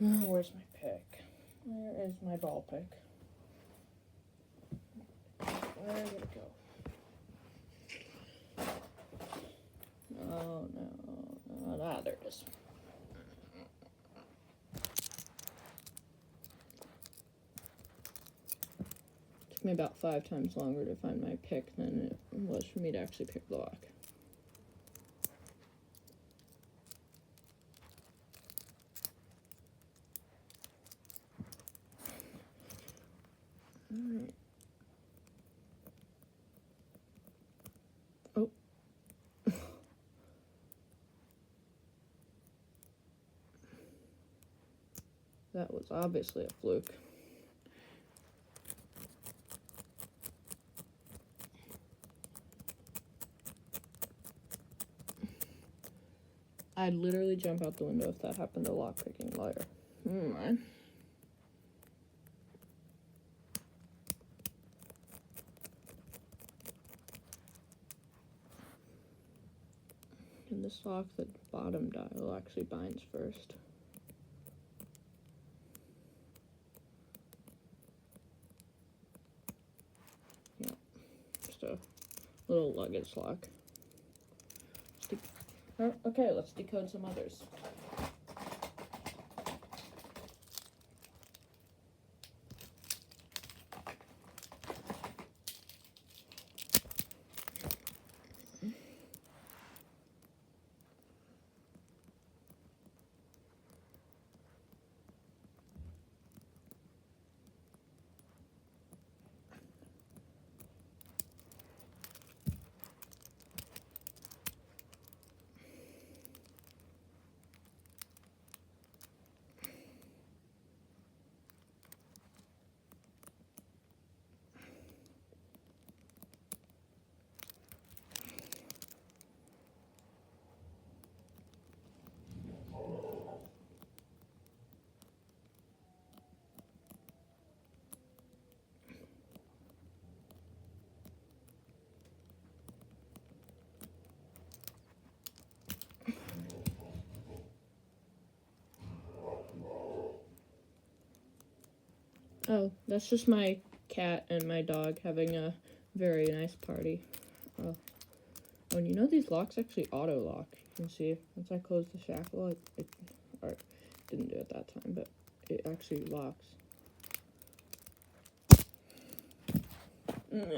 Oh, where's my pick? Where is my ball pick? Where did it go? Oh, no. Ah, there it is. Took me about 5 times longer to find my pick than it was for me to actually pick the lock. Alright. Oh. That was obviously a fluke. I'd literally jump out the window if that happened to lockpicking lawyer. Man. And this lock, the bottom dial actually binds first. Yeah, just a little luggage lock. Okay, let's decode some others. Oh, that's just my cat and my dog having a very nice party. Oh, and you know these locks actually auto-lock. You can see, once I close the shackle, it didn't do it that time, but it actually locks.